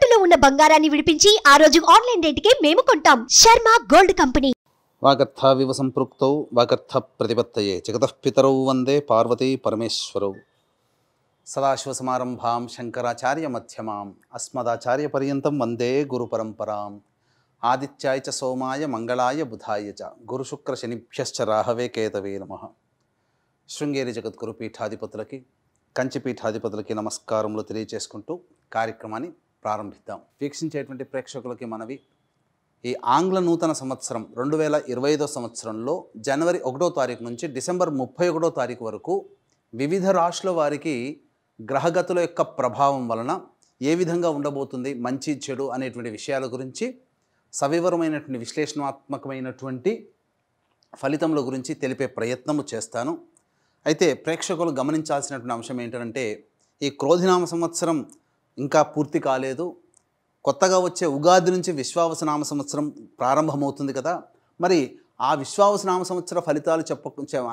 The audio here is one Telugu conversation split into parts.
తాకట్టులో ఉన్న బంగారాన్ని విడిపించి ఆ రోజు ఆన్లైన్ రేటుకే మేము కొంటాం. Sharma gold company. వాగర్థావివ సంపృక్తౌ వాగర్థ ప్రతిపత్తయే జగతః పితరౌ వందే పార్వతీ పరమేశ్వరౌ. సదాశివసమారంభాం శంకరాచార్య మధ్యమాం అస్మదాచార్య పర్యంతం వందే గురు పరంపరాం. ఆదిత్యాయ చ సోమాయ మంగళాయ బుధాయ చ గురుశుక్ర శనిభ్యశ్చ రాహవే కేతవే నమః. శృంగేరి జగద్గురు పీఠాధిపతులకి కంచి పీఠాధిపతులకి నమస్కారములు తెలియజేసుకుంటూ కార్యక్రమాన్ని ప్రారంభిద్దాం. వీక్షించేటువంటి ప్రేక్షకులకి మనవి, ఈ ఆంగ్ల నూతన సంవత్సరం 2025 సంవత్సరంలో జనవరి 1వ తారీఖు నుంచి డిసెంబర్ 31వ తారీఖు వరకు వివిధ రాశుల వారికి గ్రహగతుల యొక్క ప్రభావం వలన ఏ విధంగా ఉండబోతుంది, మంచి చెడు అనేటువంటి విషయాల గురించి సవివరమైనటువంటి విశ్లేషణాత్మకమైనటువంటి ఫలితముల గురించి తెలిపే ప్రయత్నము చేస్తాను. అయితే ప్రేక్షకులు గమనించాల్సినటువంటి అంశం ఏంటంటే, ఈ క్రోధినామ సంవత్సరం ఇంకా పూర్తి కాలేదు. కొత్తగా వచ్చే ఉగాది నుంచి విశ్వావసనామ సంవత్సరం ప్రారంభమవుతుంది కదా. మరి ఆ విశ్వావసనామ సంవత్సర ఫలితాలు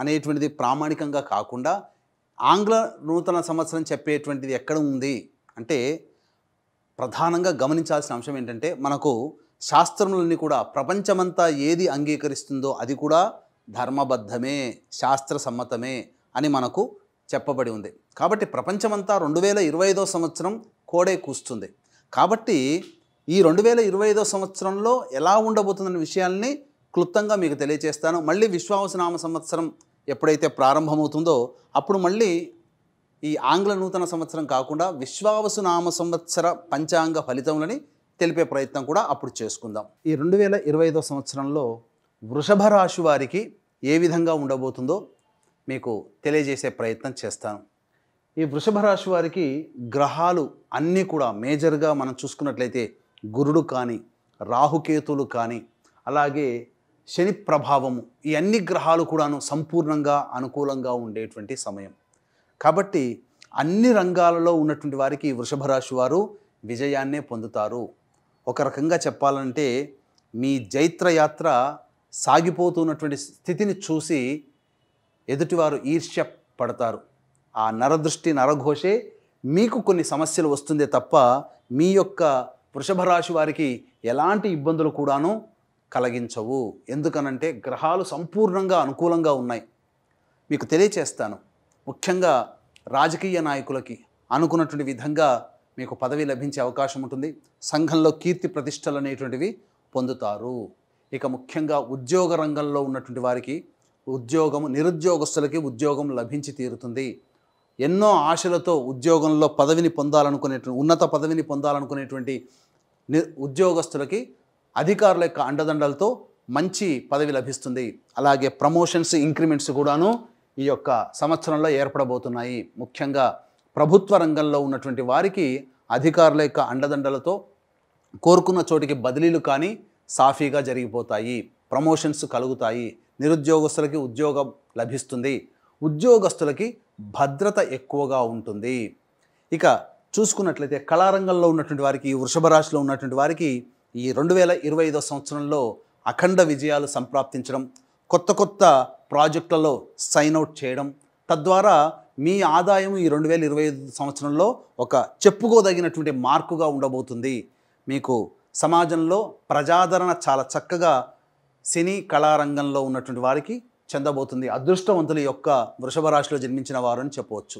అనేటువంటిది ప్రామాణికంగా కాకుండా ఆంగ్ల నూతన సంవత్సరం చెప్పేటువంటిది ఎక్కడ ఉంది అంటే, ప్రధానంగా గమనించాల్సిన అంశం ఏంటంటే, మనకు శాస్త్రములన్నీ కూడా ప్రపంచమంతా ఏది అంగీకరిస్తుందో అది కూడా ధర్మబద్ధమే, శాస్త్ర సమ్మతమే అని మనకు చెప్పబడి ఉంది. కాబట్టి ప్రపంచమంతా 2025 సంవత్సరం కోడే కూస్తుంది. కాబట్టి ఈ 2025 సంవత్సరంలో ఎలా ఉండబోతుందనే విషయాల్ని క్లుప్తంగా మీకు తెలియజేస్తాను. మళ్ళీ విశ్వావసనామ సంవత్సరం ఎప్పుడైతే ప్రారంభమవుతుందో అప్పుడు మళ్ళీ ఈ ఆంగ్ల నూతన సంవత్సరం కాకుండా విశ్వావసునామ సంవత్సర పంచాంగ ఫలితములని తెలిపే ప్రయత్నం కూడా అప్పుడు చేసుకుందాం. ఈ 2025 సంవత్సరంలో వృషభ రాశి వారికి ఏ విధంగా ఉండబోతుందో మీకు తెలియజేసే ప్రయత్నం చేస్తాను. ఈ వృషభ రాశి వారికి గ్రహాలు అన్నీ కూడా మేజర్గా మనం చూసుకున్నట్లయితే గురుడు కానీ, రాహుకేతులు కానీ, అలాగే శని ప్రభావము, ఈ అన్ని గ్రహాలు కూడాను సంపూర్ణంగా అనుకూలంగా ఉండేటువంటి సమయం. కాబట్టి అన్ని రంగాలలో ఉన్నటువంటి వారికి వృషభ రాశి వారు విజయాన్నే పొందుతారు. ఒక రకంగా చెప్పాలంటే మీ జైత్రయాత్ర సాగిపోతున్నటువంటి స్థితిని చూసి ఎదుటివారు ఈర్ష్య పడతారు. ఆ నరదృష్టి నరఘోషే మీకు కొన్ని సమస్యలు వస్తుందే తప్ప మీ యొక్క వృషభ రాశి వారికి ఎలాంటి ఇబ్బందులు కూడాను కలిగించవు. ఎందుకనంటే గ్రహాలు సంపూర్ణంగా అనుకూలంగా ఉన్నాయి. మీకు తెలియచేస్తాను. ముఖ్యంగా రాజకీయ నాయకులకి అనుకున్నటువంటి విధంగా మీకు పదవి లభించే అవకాశం ఉంటుంది. సంఘంలో కీర్తి ప్రతిష్టలు అనేటువంటివి పొందుతారు. ఇక ముఖ్యంగా ఉద్యోగ రంగంలో ఉన్నటువంటి వారికి నిరుద్యోగస్తులకి ఉద్యోగం లభించి తీరుతుంది. ఎన్నో ఆశలతో ఉద్యోగంలో పదవిని పొందాలనుకునేటువంటి ఉన్నత పదవిని పొందాలనుకునేటువంటి ఉద్యోగస్తులకి అధికారుల యొక్క అండదండలతో మంచి పదవి లభిస్తుంది. అలాగే ప్రమోషన్స్, ఇంక్రిమెంట్స్ కూడాను ఈ యొక్క సంవత్సరంలో ఏర్పడబోతున్నాయి. ముఖ్యంగా ప్రభుత్వ రంగంలో ఉన్నటువంటి వారికి అధికారుల యొక్క అండదండలతో కోరుకున్న చోటికి బదిలీలు కానీ సాఫీగా జరిగిపోతాయి. ప్రమోషన్స్ కలుగుతాయి. నిరుద్యోగస్తులకి ఉద్యోగం లభిస్తుంది. ఉద్యోగస్తులకి భద్రత ఎక్కువగా ఉంటుంది. ఇక చూసుకున్నట్లయితే కళారంగంలో ఉన్నటువంటి వారికి, వృషభ రాశిలో ఉన్నటువంటి వారికి ఈ 2025 సంవత్సరంలో అఖండ విజయాలు సంప్రాప్తించడం, కొత్త ప్రాజెక్టులలో సైన్ అవుట్ చేయడం, తద్వారా మీ ఆదాయం ఈ 2025 సంవత్సరంలో ఒక చెప్పుకోదగినటువంటి మార్కుగా ఉండబోతుంది. మీకు సమాజంలో ప్రజాదరణ చాలా చక్కగా సినీ కళారంగంలో ఉన్నటువంటి వారికి చెందబోతుంది. అదృష్టవంతుల యొక్క వృషభ రాశిలో జన్మించిన వారు అని చెప్పవచ్చు.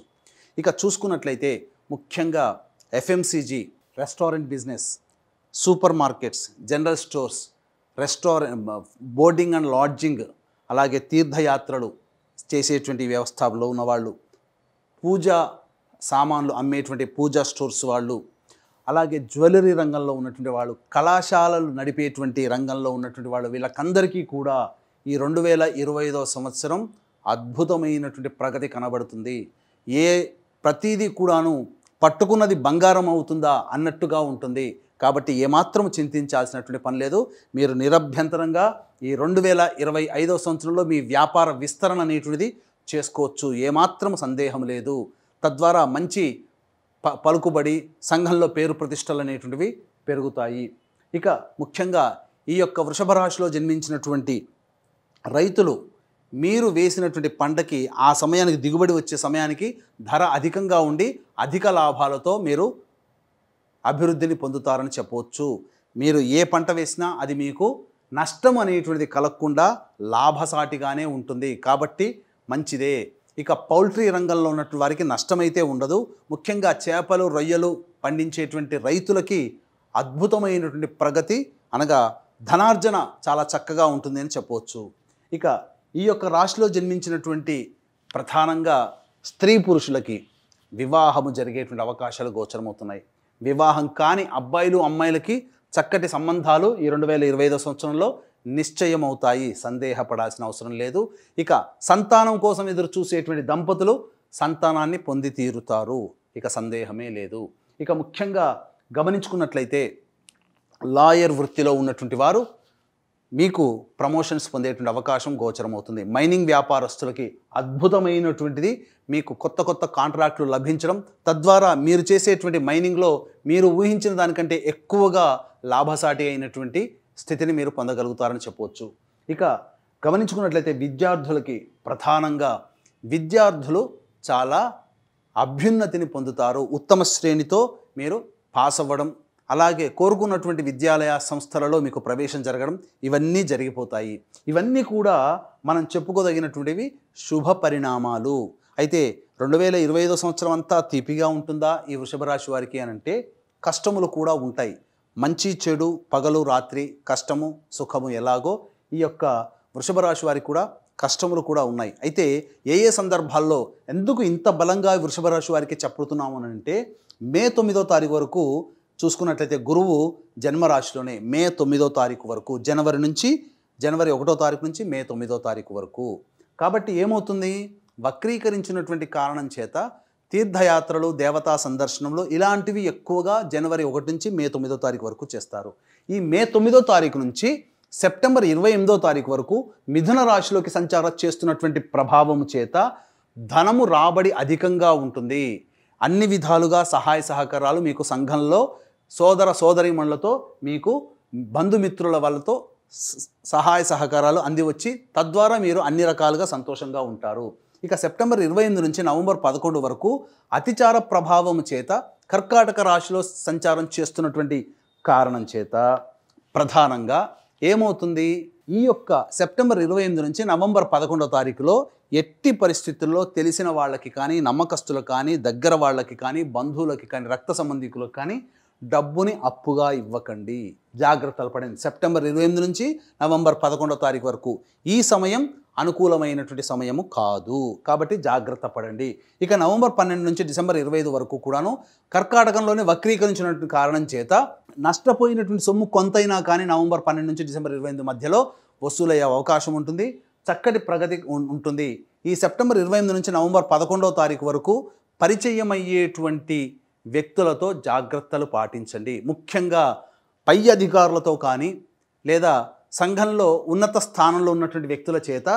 ఇక చూసుకున్నట్లయితే ముఖ్యంగా FMCG, restaurant business, super markets, general stores, boarding and lodging, అలాగే తీర్థయాత్రలు చేసేటువంటి వ్యవస్థలో ఉన్నవాళ్ళు, పూజా సామాన్లు అమ్మేటువంటి పూజా స్టోర్స్ వాళ్ళు, అలాగే జ్యువెలరీ రంగంలో ఉన్నటువంటి వాళ్ళు, కళాశాలలు నడిపేటువంటి రంగంలో ఉన్నటువంటి వాళ్ళు, వీళ్ళకందరికీ కూడా ఈ 2025 సంవత్సరం అద్భుతమైనటువంటి ప్రగతి కనబడుతుంది. ప్రతిదీ కూడాను పట్టుకున్నది బంగారం అవుతుందా అన్నట్టుగా ఉంటుంది. కాబట్టి ఏమాత్రం చింతించాల్సినటువంటి పని లేదు. మీరు నిరభ్యంతరంగా ఈ 2025 సంవత్సరంలో మీ వ్యాపార విస్తరణ అనేటువంటిది చేసుకోవచ్చు. ఏమాత్రం సందేహం లేదు. తద్వారా మంచి పలుకుబడి, సంఘంలో పేరు ప్రతిష్టలు అనేటువంటివి పెరుగుతాయి. ఇక ముఖ్యంగా ఈ యొక్క వృషభ రాశిలో జన్మించినటువంటి రైతులు మీరు వేసినటువంటి పంటకి ఆ సమయానికి దిగుబడి వచ్చే సమయానికి ధర అధికంగా ఉండి అధిక లాభాలతో మీరు అభివృద్ధిని పొందుతారని చెప్పవచ్చు. మీరు ఏ పంట వేసినా అది మీకు నష్టం అనేటువంటిది కలగకుండా లాభసాటిగానే ఉంటుంది, కాబట్టి మంచిదే. ఇక పౌల్ట్రీ రంగంలో ఉన్నటువంటి వారికి నష్టమైతే ఉండదు. ముఖ్యంగా చేపలు, రొయ్యలు పండించేటువంటి రైతులకి అద్భుతమైనటువంటి ప్రగతి అనగా ధనార్జన చాలా చక్కగా ఉంటుంది అని చెప్పవచ్చు. ఇక ఈ యొక్క రాశిలో జన్మించినటువంటి ప్రధానంగా స్త్రీ పురుషులకి వివాహము జరిగేటువంటి అవకాశాలు గోచరమవుతున్నాయి. వివాహం కాని అబ్బాయిలు అమ్మాయిలకి చక్కటి సంబంధాలు ఈ 2025 సంవత్సరంలో నిశ్చయమవుతాయి, సందేహపడాల్సిన అవసరం లేదు. ఇక సంతానం కోసం ఎదురు చూసేటువంటి దంపతులు సంతానాన్ని పొంది తీరుతారు, ఇక సందేహమే లేదు. ఇక ముఖ్యంగా గమనించుకున్నట్లయితే లాయర్ వృత్తిలో ఉన్నటువంటి వారు మీకు ప్రమోషన్స్ పొందేటువంటి అవకాశం గోచరమవుతుంది. మైనింగ్ వ్యాపారస్తులకి అద్భుతమైనటువంటిది, మీకు కొత్త కొత్త కాంట్రాక్టులు లభించడం, తద్వారా మీరు చేసేటువంటి మైనింగ్లో మీరు ఊహించిన దానికంటే ఎక్కువగా లాభసాటి అయినటువంటి స్థితిని మీరు పొందగలుగుతారని చెప్పవచ్చు. ఇక గమనించుకున్నట్లయితే విద్యార్థులకి ప్రధానంగా విద్యార్థులు చాలా అభ్యున్నతిని పొందుతారు. ఉత్తమ శ్రేణితో మీరు పాస్ అవ్వడం, అలాగే కోరుకున్నటువంటి విద్యాలయ సంస్థలలో మీకు ప్రవేశం జరగడం, ఇవన్నీ జరిగిపోతాయి. ఇవన్నీ కూడా మనం చెప్పుకోదగినటువంటివి శుభ పరిణామాలు. అయితే 2025 సంవత్సరం అంతా తీపిగా ఉంటుందా ఈ వృషభ రాశి వారికి అని అంటే కష్టములు కూడా ఉంటాయి. మంచి చెడు, పగలు రాత్రి, కష్టము సుఖము ఎలాగో ఈ యొక్క వృషభ రాశి వారికి కూడా కష్టములు కూడా ఉన్నాయి. అయితే ఏ ఏ సందర్భాల్లో ఎందుకు ఇంత బలంగా వృషభ రాశి వారికి చెప్పుతున్నాము అని అంటే మే 9వ తారీఖు వరకు చూసుకున్నట్లయితే గురువు జన్మరాశిలోనే మే 9వ తారీఖు వరకు, జనవరి 1వ తారీఖు నుంచి మే 9వ తారీఖు వరకు. కాబట్టి ఏమవుతుంది, వక్రీకరించినటువంటి కారణం చేత తీర్థయాత్రలు, దేవతా సందర్శనంలో ఇలాంటివి ఎక్కువగా జనవరి 1 నుంచి మే 9వ తారీఖు వరకు చేస్తారు. ఈ మే 9వ తారీఖు నుంచి సెప్టెంబర్ 28వ తారీఖు వరకు మిథున రాశిలోకి సంచారం చేస్తున్నటువంటి ప్రభావము చేత ధనము రాబడి అధికంగా ఉంటుంది. అన్ని విధాలుగా సహాయ సహకారాలు మీకు సంఘంలో సోదర సోదరీమణులతో, మీకు బంధుమిత్రుల వాళ్ళతో సహాయ సహకారాలు అందివచ్చి తద్వారా మీరు అన్ని రకాలుగా సంతోషంగా ఉంటారు. ఇక సెప్టెంబర్ 28 నుంచి నవంబర్ 11 వరకు అతిచార ప్రభావం చేత కర్కాటక రాశిలో సంచారం చేస్తున్నటువంటి కారణం చేత ప్రధానంగా ఏమవుతుంది, ఈ యొక్క సెప్టెంబర్ 28 నుంచి నవంబర్ 11వ తారీఖులో ఎట్టి పరిస్థితుల్లో తెలిసిన వాళ్ళకి కానీ, నమ్మకస్తులకు కానీ, దగ్గర వాళ్ళకి కానీ, బంధువులకి కానీ, రక్త సంబంధికులకు కానీ డబ్బుని అప్పుగా ఇవ్వకండి, జాగ్రత్తలు పడండి. సెప్టెంబర్ 28 నుంచి నవంబర్ 11వ తారీఖు వరకు ఈ సమయం అనుకూలమైనటువంటి సమయము కాదు, కాబట్టి జాగ్రత్త పడండి. ఇక నవంబర్ 12 నుంచి డిసెంబర్ 25 వరకు కూడాను కర్కాటకంలోనే వక్రీకరించినటువంటి కారణం చేత నష్టపోయినటువంటి సొమ్ము కొంతైనా కానీ నవంబర్ 12 నుంచి డిసెంబర్ 28 మధ్యలో వసూలయ్యే అవకాశం ఉంటుంది, చక్కటి ప్రగతి ఉంటుంది. ఈ సెప్టెంబర్ 28 నుంచి నవంబర్ 11వ తారీఖు వరకు పరిచయం అయ్యేటువంటి వ్యక్తులతో జాగ్రత్తలు పాటించండి. ముఖ్యంగా పై అధికారులతో కానీ లేదా సంఘంలో ఉన్నత స్థానంలో ఉన్నటువంటి వ్యక్తుల చేత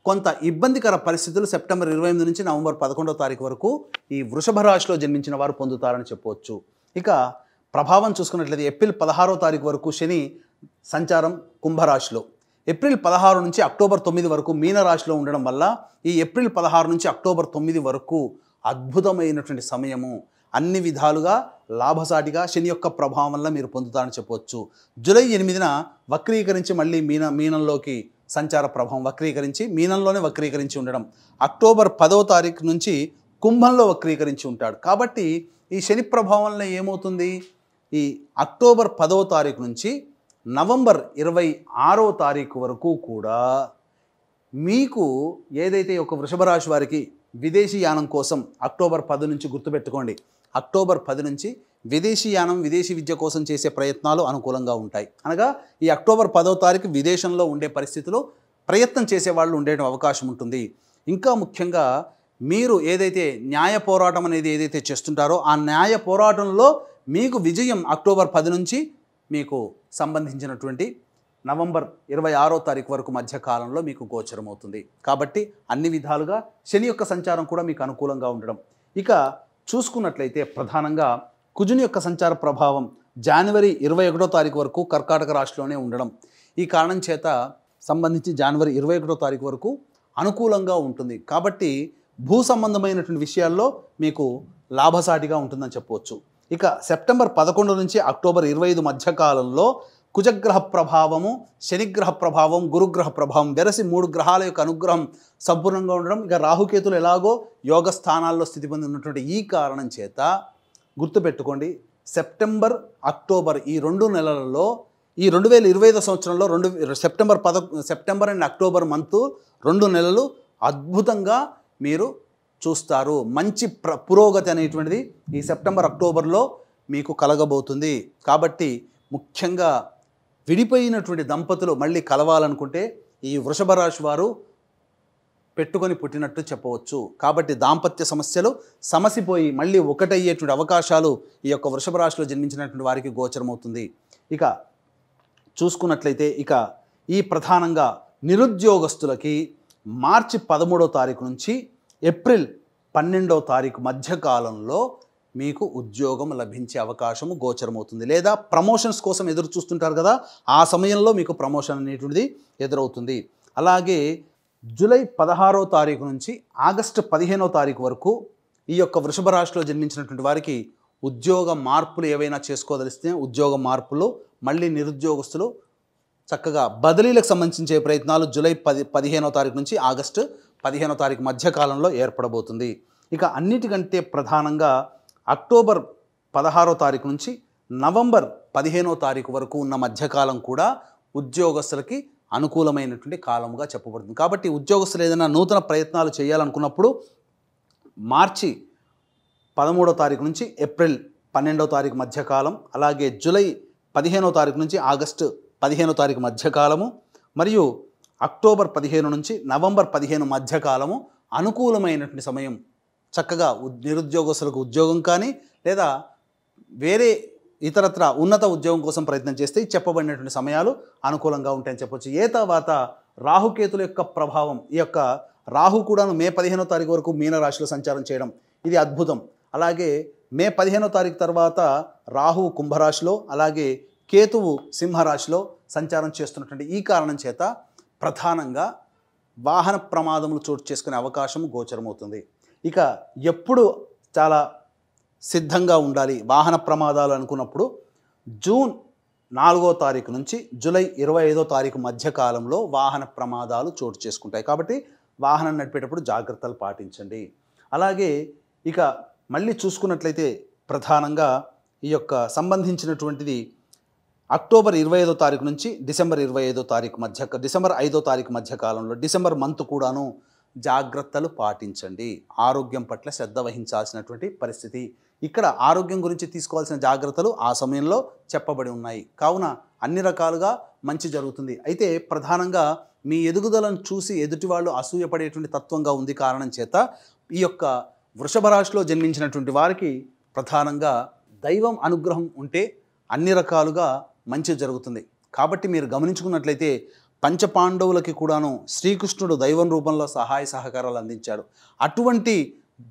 కొంత ఇబ్బందికర పరిస్థితులు సెప్టెంబర్ 28 నుంచి నవంబర్ 11వ తారీఖు వరకు ఈ వృషభ రాశిలో జన్మించిన వారు పొందుతారని చెప్పవచ్చు. ఇక ప్రభావం చూసుకున్నట్లయితే ఏప్రిల్ 16వ తారీఖు వరకు శని సంచారం కుంభరాశిలో, ఏప్రిల్ 16 నుంచి అక్టోబర్ 9 వరకు మీనరాశిలో ఉండడం వల్ల ఈ ఏప్రిల్ 16 నుంచి అక్టోబర్ 9 వరకు అద్భుతమైనటువంటి సమయము. అన్ని విధాలుగా లాభసాటిగా శని యొక్క ప్రభావం వల్ల మీరు పొందుతారని చెప్పవచ్చు. జూలై 8న వక్రీకరించి మళ్ళీ మీనంలోకి సంచార ప్రభావం వక్రీకరించి మీనంలోనే వక్రీకరించి ఉండడం, అక్టోబర్ 10వ తారీఖు నుంచి కుంభంలో వక్రీకరించి ఉంటాడు. కాబట్టి ఈ శని ప్రభావం వల్ల ఏమవుతుంది, ఈ అక్టోబర్ 10వ తారీఖు నుంచి నవంబర్ 26వ తారీఖు వరకు కూడా మీకు ఏదైతే ఒక వృషభ రాశి వారికి విదేశీ యానం కోసం అక్టోబర్ 10 నుంచి గుర్తుపెట్టుకోండి, అక్టోబర్ 10 నుంచి విదేశీ యానం, విదేశీ విద్య కోసం చేసే ప్రయత్నాలు అనుకూలంగా ఉంటాయి. అనగా ఈ అక్టోబర్ 10వ తారీఖు విదేశంలో ఉండే పరిస్థితిలో ప్రయత్నం చేసేవాళ్ళు ఉండే అవకాశం ఉంటుంది. ఇంకా ముఖ్యంగా మీరు ఏదైతే న్యాయ పోరాటం అనేది ఏదైతే చేస్తుంటారో ఆ న్యాయ పోరాటంలో మీకు విజయం అక్టోబర్ 10 నుంచి మీకు సంబంధించినటువంటి నవంబర్ 26వ తారీఖు వరకు మధ్య కాలంలో మీకు గోచరమవుతుంది. కాబట్టి అన్ని విధాలుగా శని యొక్క సంచారం కూడా మీకు అనుకూలంగా ఉండడం. ఇక చూసుకున్నట్లయితే ప్రధానంగా కుజుని యొక్క సంచార ప్రభావం జనవరి 21వ తారీఖు వరకు కర్కాటక రాశిలోనే ఉండడం, ఈ కారణం చేత సంబంధించి జనవరి 21వ తారీఖు వరకు అనుకూలంగా ఉంటుంది. కాబట్టి భూ సంబంధమైనటువంటి విషయాల్లో మీకు లాభసాటిగా ఉంటుందని చెప్పవచ్చు. ఇక సెప్టెంబర్ 11 నుంచి అక్టోబర్ 25 మధ్య కాలంలో కుజగ్రహ ప్రభావము, శనిగ్రహ ప్రభావం, గురుగ్రహ ప్రభావం వెరసి 3 గ్రహాల యొక్క అనుగ్రహం సంపూర్ణంగా ఉండడం, ఇక రాహుకేతులు ఎలాగో యోగ స్థానాల్లో స్థితి పొంది ఉన్నటువంటి ఈ కారణం చేత గుర్తుపెట్టుకోండి, సెప్టెంబర్ అక్టోబర్ ఈ 2 నెలలలో ఈ 2025 సంవత్సరంలో సెప్టెంబర్ అండ్ అక్టోబర్ మంత్ 2 నెలలు అద్భుతంగా మీరు చూస్తారు. మంచి పురోగతి అనేటువంటిది ఈ సెప్టెంబర్ అక్టోబర్లో మీకు కలగబోతుంది. కాబట్టి ముఖ్యంగా విడిపోయినటువంటి దంపతులు మళ్ళీ కలవాలనుకుంటే ఈ వృషభ రాశి వారు పెట్టుకొని పుట్టినట్టు చెప్పవచ్చు. కాబట్టి దాంపత్య సమస్యలు సమసిపోయి మళ్ళీ ఒకటయ్యేటువంటి అవకాశాలు ఈ యొక్క వృషభ రాశిలో జన్మించినటువంటి వారికి గోచరమవుతుంది. ఇక చూసుకున్నట్లయితే ఇక ఈ ప్రధానంగా నిరుద్యోగస్తులకి మార్చి 13వ తారీఖు నుంచి ఏప్రిల్ 12వ తారీఖు మధ్యకాలంలో మీకు ఉద్యోగం లభించే అవకాశము గోచరమవుతుంది. లేదా ప్రమోషన్స్ కోసం ఎదురు చూస్తుంటారు కదా, ఆ సమయంలో మీకు ప్రమోషన్ అనేటువంటిది ఎదురవుతుంది. అలాగే జూలై 16వ తారీఖు నుంచి ఆగస్టు 15వ తారీఖు వరకు ఈ యొక్క వృషభ రాశిలో జన్మించినటువంటి వారికి ఉద్యోగ మార్పులు ఏవైనా చేసుకోదలిస్తే ఉద్యోగ మార్పులు, మళ్ళీ నిరుద్యోగస్తులు చక్కగా బదిలీలకు సంబంధించే ప్రయత్నాలు జూలై 15వ తారీఖు నుంచి ఆగస్టు 15వ తారీఖు మధ్యకాలంలో ఏర్పడబోతుంది. ఇక అన్నిటికంటే ప్రధానంగా అక్టోబర్ 16వ తారీఖు నుంచి నవంబర్ 15వ తారీఖు వరకు ఉన్న మధ్యకాలం కూడా ఉద్యోగస్తులకి అనుకూలమైనటువంటి కాలముగా చెప్పబడుతుంది. కాబట్టి ఉద్యోగస్తులు ఏదైనా నూతన ప్రయత్నాలు చేయాలనుకున్నప్పుడు మార్చి 13వ తారీఖు నుంచి ఏప్రిల్ 12వ తారీఖు మధ్యకాలం, అలాగే జూలై 15వ తారీఖు నుంచి ఆగస్టు 15వ తారీఖు మధ్యకాలము, మరియు అక్టోబర్ 15 నుంచి నవంబర్ 15 మధ్యకాలము అనుకూలమైనటువంటి సమయం. చక్కగా నిరుద్యోగస్తులకు ఉద్యోగం కానీ లేదా వేరే ఇతరత్ర ఉన్నత ఉద్యోగం కోసం ప్రయత్నం చేస్తే చెప్పబడినటువంటి సమయాలు అనుకూలంగా ఉంటాయని చెప్పొచ్చు. ఏ తర్వాత రాహుకేతుల యొక్క ప్రభావం, ఈ యొక్క రాహు కూడాను మే 15వ తారీఖు వరకు మీనరాశిలో సంచారం చేయడం ఇది అద్భుతం. అలాగే మే 15వ తారీఖు తర్వాత రాహు కుంభరాశిలో, అలాగే కేతువు సింహరాశిలో సంచారం చేస్తున్నటువంటి ఈ కారణం చేత ప్రధానంగా వాహన ప్రమాదములు చోటు చేసుకునే అవకాశం గోచరమవుతుంది. ఇక ఎప్పుడు చాలా సిద్ధంగా ఉండాలి వాహన ప్రమాదాలు అనుకున్నప్పుడు జూన్ 4వ తారీఖు నుంచి జూలై 25వ తారీఖు మధ్యకాలంలో వాహన ప్రమాదాలు చోటు చేసుకుంటాయి. కాబట్టి వాహనం నడిపేటప్పుడు జాగ్రత్తలు పాటించండి. అలాగే ఇక మళ్ళీ చూసుకున్నట్లయితే ప్రధానంగా ఈ యొక్క సంబంధించినటువంటిది అక్టోబర్ 25వ తారీఖు నుంచి డిసెంబర్ 25వ తారీఖు డిసెంబర్ 5వ తారీఖు మధ్యకాలంలో డిసెంబర్ మంత్ కూడాను జాగ్రత్తలు పాటించండి. ఆరోగ్యం పట్ల శ్రద్ధ వహించాల్సినటువంటి పరిస్థితి. ఇక్కడ ఆరోగ్యం గురించి తీసుకోవాల్సిన జాగ్రత్తలు ఆ సమయంలో చెప్పబడి ఉన్నాయి. కావున అన్ని రకాలుగా మంచి జరుగుతుంది. అయితే ప్రధానంగా మీ ఎదుగుదలను చూసి ఎదుటి వాళ్ళు అసూయపడేటువంటి తత్వంగా ఉంది. కారణం చేత ఈ యొక్క వృషభ రాశిలో జన్మించినటువంటి వారికి ప్రధానంగా దైవం అనుగ్రహం ఉంటే అన్ని రకాలుగా మంచి జరుగుతుంది. కాబట్టి మీరు గమనించుకున్నట్లయితే పంచపాండవులకి కూడాను శ్రీకృష్ణుడు దైవం రూపంలో సహాయ సహకారాలు అందించాడు. అటువంటి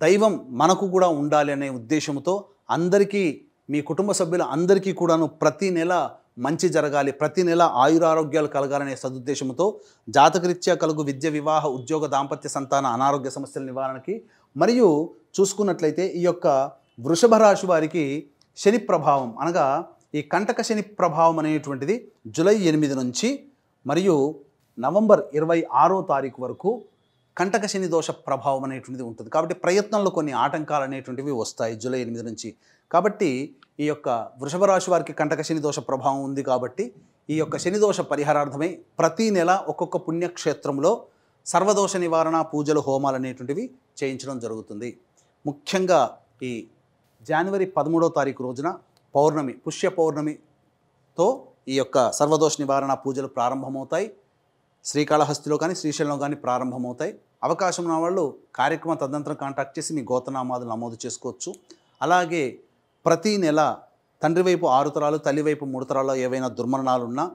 దైవం మనకు కూడా ఉండాలి అనే ఉద్దేశంతో అందరికీ, మీ కుటుంబ సభ్యుల అందరికీ కూడాను ప్రతి నెల మంచి జరగాలి, ప్రతి నెల ఆయురారోగ్యాలు కలగాలనే సదుద్దేశంతో జాతకరీత్యా కలుగు విద్య, వివాహ, ఉద్యోగ, దాంపత్య, సంతాన, అనారోగ్య సమస్యల నివారణకి, మరియు చూసుకున్నట్లయితే ఈ యొక్క వృషభ రాశి వారికి శని ప్రభావం అనగా ఈ కంటక శని ప్రభావం అనేటువంటిది జూలై 8 నుంచి మరియు నవంబర్ 26వ తారీఖు వరకు కంటక శని దోష ప్రభావం అనేటువంటిది ఉంటుంది. కాబట్టి ప్రయత్నంలో కొన్ని ఆటంకాలు అనేటువంటివి వస్తాయి జూలై 8 నుంచి. కాబట్టి ఈ యొక్క వృషభ రాశి వారికి కంటక శని దోష ప్రభావం ఉంది. కాబట్టి ఈ యొక్క శని దోష పరిహారార్థమై ప్రతి నెల ఒక్కొక్క పుణ్యక్షేత్రంలో సర్వదోష నివారణ పూజలు, హోమాలు అనేటువంటివి చేయించడం జరుగుతుంది. ముఖ్యంగా ఈ జనవరి 13వ తారీఖు రోజున పౌర్ణమి, పుష్య పౌర్ణమితో ఈ యొక్క సర్వదోష నివారణ పూజలు ప్రారంభమవుతాయి. శ్రీకాళహస్తిలో కానీ శ్రీశైలంలో కానీ ప్రారంభమవుతాయి. అవకాశం ఉన్న వాళ్ళు కార్యక్రమం తదనంతరం కాంటాక్ట్ చేసి మీ గోత్రనామాలు నమోదు చేసుకోవచ్చు. అలాగే ప్రతి నెల తండ్రి వైపు 6 తరాలు, తల్లి వైపు 3 తరాల్లో ఏవైనా దుర్మరణాలు ఉన్నా,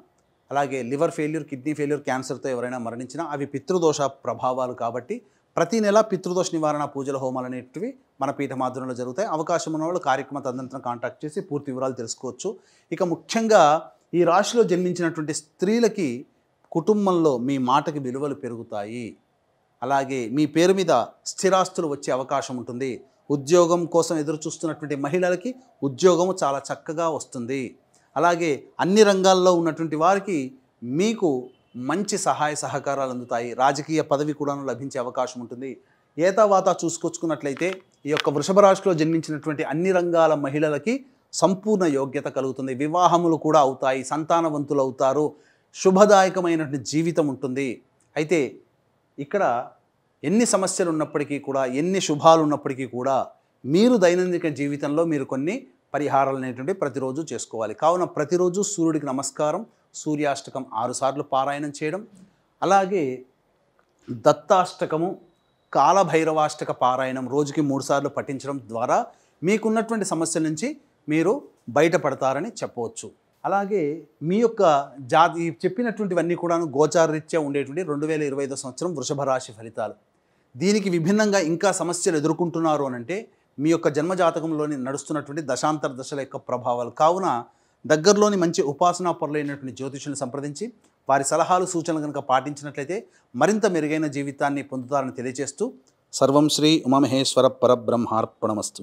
అలాగే లివర్ ఫెయిల్యూర్, కిడ్నీ ఫెయిల్యూర్, క్యాన్సర్తో ఎవరైనా మరణించినా అవి పితృదోష ప్రభావాలు. కాబట్టి ప్రతి నెల పితృదోష నివారణ పూజల, హోమాలు అనేటివి మన పీఠమాధ్వర్యంలో జరుగుతాయి. అవకాశం ఉన్న వాళ్ళు కార్యక్రమ తదనంతరం కాంటాక్ట్ చేసి పూర్తి వివరాలు తెలుసుకోవచ్చు. ఇక ముఖ్యంగా ఈ రాశిలో జన్మించినటువంటి స్త్రీలకి కుటుంబంలో మీ మాటకి విలువలు పెరుగుతాయి. అలాగే మీ పేరు మీద స్థిరాస్తులు వచ్చే అవకాశం ఉంటుంది. ఉద్యోగం కోసం ఎదురు చూస్తున్నటువంటి మహిళలకి ఉద్యోగము చాలా చక్కగా వస్తుంది. అలాగే అన్ని రంగాల్లో ఉన్నటువంటి వారికి మీకు మంచి సహాయ సహకారాలు అందుతాయి. రాజకీయ పదవి కూడా లభించే అవకాశం ఉంటుంది. ఏతావాత చూసుకొచ్చుకున్నట్లయితే ఈ యొక్క వృషభ రాశిలో జన్మించినటువంటి అన్ని రంగాల మహిళలకి సంపూర్ణ యోగ్యత కలుగుతుంది. వివాహములు కూడా అవుతాయి, సంతానవంతులు అవుతారు, శుభదాయకమైనటువంటి జీవితం ఉంటుంది. అయితే ఇక్కడ ఎన్ని సమస్యలు ఉన్నప్పటికీ కూడా, ఎన్ని శుభాలు ఉన్నప్పటికీ కూడా మీరు దైనందిక జీవితంలో మీరు కొన్ని పరిహారాలు అనేటువంటి ప్రతిరోజు చేసుకోవాలి. కావున ప్రతిరోజు సూర్యుడికి నమస్కారం, సూర్యాష్టకం 6 సార్లు పారాయణం చేయడం, అలాగే దత్తాష్టకము, కాలభైరవాష్టక పారాయణం రోజుకి 3 సార్లు పఠించడం ద్వారా మీకున్నటువంటి సమస్యల నుంచి మీరు బయటపడతారని చెప్పవచ్చు. అలాగే మీ యొక్క జాతి చెప్పినటువంటివన్నీ కూడాను గోచారరీత్యా ఉండేటువంటి 2025 సంవత్సరం వృషభ రాశి ఫలితాలు. దీనికి విభిన్నంగా ఇంకా సమస్యలు ఎదుర్కొంటున్నారు అనంటే మీ యొక్క జన్మజాతకంలోని నడుస్తున్నటువంటి దశాంతర దశల యొక్క ప్రభావాలు. కావున దగ్గరలోని మంచి ఉపాసనా పరులైనటువంటి జ్యోతిషులను సంప్రదించి వారి సలహాలు సూచనలు కనుక పాటించినట్లయితే మరింత మెరుగైన జీవితాన్ని పొందుతారని తెలియజేస్తూ సర్వం శ్రీ ఉమామహేశ్వర పరబ్రహ్మార్పణమస్తు.